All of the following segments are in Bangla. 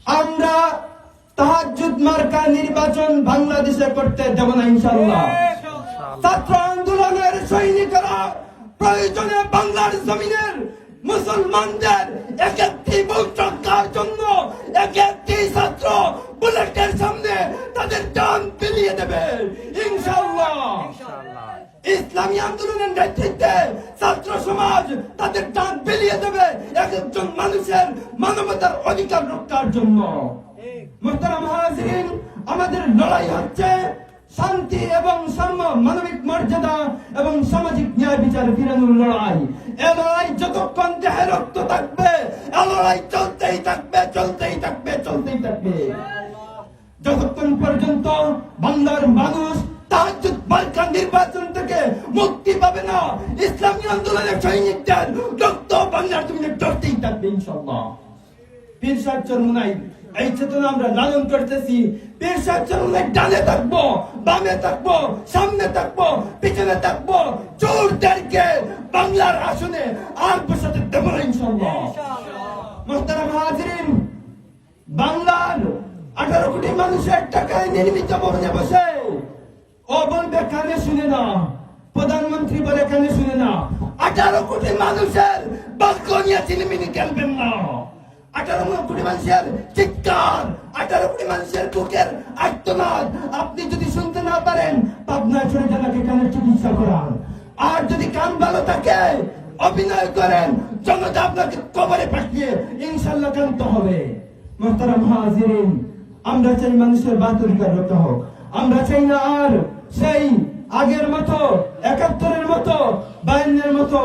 আমরা তাহাজ্জুদ মার্কা নির্বাচন বাংলাদেশে করতে দেব না ইনশাআল্লাহ। ছাত্র আন্দোলনের সৈনিকরা প্রয়োজনে বাংলার জমিনের মুসলমানদের এক একটি ভোট রক্ষার জন্য এক একটি ছাত্র বুলেটের সামনে তাদের জান বিলিয়ে দেবে ইনশাআল্লাহ। ইসলামী আন্দোলনের নেতৃত্বে ছাত্র সমাজ তাদের জান বিলিয়ে দেবে এক একজন মানুষের মানবতার অধিকার রক্ষার জন্য। মুহতারাম হাজিরিন, আমাদের লড়াই হচ্ছে শান্তি এবং সাম্য, মানবিক মর্যাদা এবং সামাজিক ন্যায় বিচার ফিরানোর লড়াই। এ লড়াই যতক্ষণ দেহে রক্ত থাকবে এ লড়াই চলতেই থাকবে, চলতেই থাকবে, চলতেই থাকবে, যতক্ষণ পর্যন্ত বাংলার মানুষ তাহাজ্জুদ মার্কা নির্বাচন থেকে মুক্তি পাবে না। ইসলামী আন্দোলনের সৈনিকদের রক্ত বাংলার জমিনে চলতেই থাকবে ইনশাআল্লাহ। পীর সাহেব চরমোনাই এই চেতনা আমরা লালন করতেছি। পীর সাহেব চরমোনাই ডানে থাকবো, বামে থাকবো, সামনে থাকবো, পিছনে থাকবো, চোরদেরকে বাংলার আসনে আর বসাতে দেব না ইনশাআল্লাহ। মুহতারাম হাজিরিন, বাংলার 18 কোটি মানুষের টাকায় নির্মিত ভবনে বসে ও বলবে কানে শুনে না, প্রধানমন্ত্রী বলে কানে শুনে না। 18 কোটি মানুষের বাক্য নিয়ে চিনিমিনি খেলবেন না। 18 কোটি মানুষের চিৎকার, 18 কোটি মানুষের বুকের আর্তনাদ আপনি যদি শুনতে না পারেন, পাবনায় চলে জানাকে কানের চিকিৎসা করান। আর যদি কান ভালো থাকে অভিনয় করেন, জনতা আপনাকে কবরে পাঠিয়ে ইনশাআল্লাহ কান্ত হবে। মুহতারাম হাজিরিন, আমরা চাই মানুষের বাতুরিকার রক্ষা হোক। আমরা চাই না আর সেই আগের মতো 71-এর মতো 52-এর মতো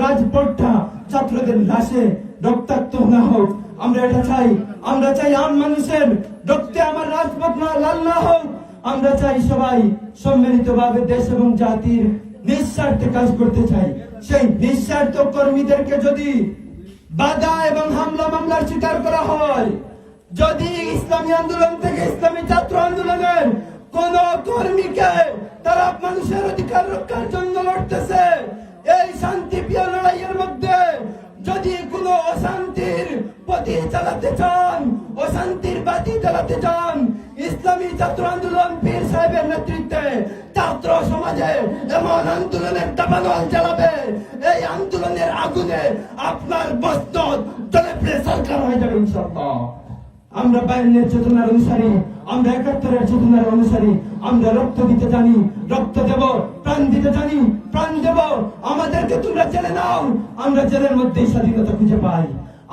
রাজপথটা ছাত্রদের লাশে রক্তাক্ত না হোক। আমরা এটা চাই। আমরা চাই আম মানুষের রক্তে আমার রাজপথ না লাল না হোক। আমরা চাই সবাই সম্মিলিতভাবে দেশ এবং জাতির নিঃস্বার্থে কাজ করতে চাই। সেই নিঃস্বার্থ কর্মীদেরকে যদি বাধা এবং হামলা মামলার শিকার করা হয়, যদি ইসলামী আন্দোলন থেকে ইসলামী ছাত্র আন্দোলনের কোন কর্মীকে তারা মানুষের অধিকার রক্ষার জন্য লড়তেছে, এই শান্তিপ্রিয় লড়াইয়ের মধ্যে যদি কোনো অশান্তির পথে চালাতে চান, অশান্তির বাতি চালাতে চান, ইসলামী ছাত্র আন্দোলন পীর সাহেবের নেতৃত্বে ছাত্র সমাজে এমন আন্দোলনের দাবানল চালাবে, এই আন্দোলনের আগুনে আপনার মস্তক জ্বলে পুড়ে সরকার হয়ে যাবে ইনশাআল্লাহ। আমরা 52-এর চেতনার অনুসারী, আমরা 71-এর চেতনার অনুসারী। আমরা রক্ত দিতে জানি, রক্ত দেব, প্রাণ দিতে জানি, প্রাণ দেব। আমাদেরকে তোমরা জেলে নাও, আমরা জেলের মধ্যেই স্বাধীনতা খুঁজে পাই।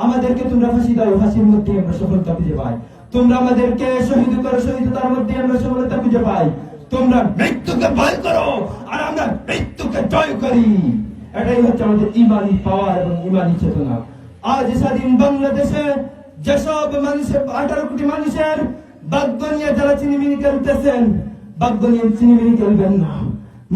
আমাদেরকে তোমরা ফাঁসি দাও, ফাঁসির মধ্যেই আমরা সফলতা খুঁজে পাই। তোমরা আমাদেরকে শহীদ করো, শহীদতার মধ্যেই আমরা সফলতা খুঁজে পাই। তোমরা মৃত্যুকে ভয় করো আর আমরা মৃত্যুকে জয় করি। এটাই হচ্ছে আমাদের ইমানি পাওয়ার এবং ইমানি চেতনা। আজ স্বাধীন বাংলাদেশে যেসব মানুষের 18 কোটি মানুষের ভাগ্য নিয়ে যারা চিনিমিনি খেলতেছেন, ভাগ্য নিয়ে চিনিমিনি খেলবেন না।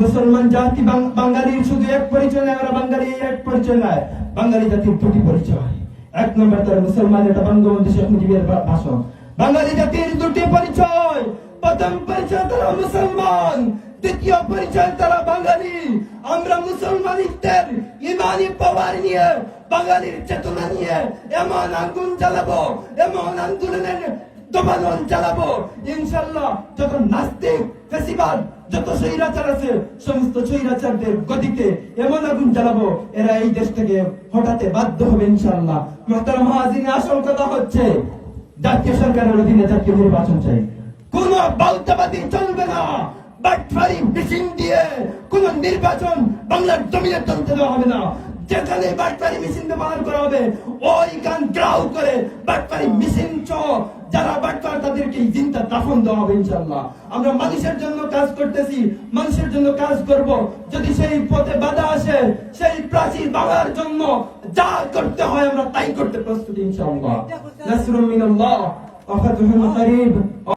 মুসলমান জাতি বাঙালির শুধু এক পরিচয় নয়, আমরা বাঙালি এক পরিচয় নয়, বাঙালি জাতির দুটি পরিচয়। 1 নম্বর তারা মুসলমান, এটা বঙ্গবন্ধু শেখ মুজিবের ভাষণ। বাঙালি জাতির দুটি পরিচয়, প্রথম পরিচয় তারা মুসলমান, দ্বিতীয় পরিচয় তারা বাঙালি। আমরা মুসলমানিত্বের ইমানি পাওয়ার নিয়ে, বাঙালির চেতনা নিয়ে এমন আগুন জ্বালাবো, এমন আন্দোলনের দবানল জ্বালাবো ইনশাআল্লাহ। যত নাস্তিক ফেসিবাদ, যত স্বৈরাচার আছে, সমস্ত স্বৈরাচারদের গদিতে এমন আগুন জ্বালাবো, এরা এই দেশ থেকে হঠাতে বাধ্য হবে ইনশাআল্লাহ। মুহতারাম হাজিরিন, আসল কথা হচ্ছে জাতীয় সরকারের অধীনে জাতীয় নির্বাচন চাই। কোন বাউতাবাদী চলবে না। বাটফারি মিশিং দিয়ে কোন নির্বাচন বাংলার জমিনে চলতে দেওয়া হবে না। যেখানে বাটফারি মেশিন ব্যবহার করা হবে ওই গান গ্রাউ করে বাটফারি মেশিন যারা বাটফার তাদেরকে জিন্দা দাফন দেওয়া হবে ইনশাআল্লাহ। আমরা মানুষের জন্য কাজ করতেছি, মানুষের জন্য কাজ করব। যদি সেই পথে বাধা আসে, সেই প্রাচীর ভাঙার জন্য যা করতে হয় আমরা তাই করতে প্রস্তুত ইনশাআল্লাহ। নাসরুম মিনাল্লাহ ওয়া ফাতহুন করিব।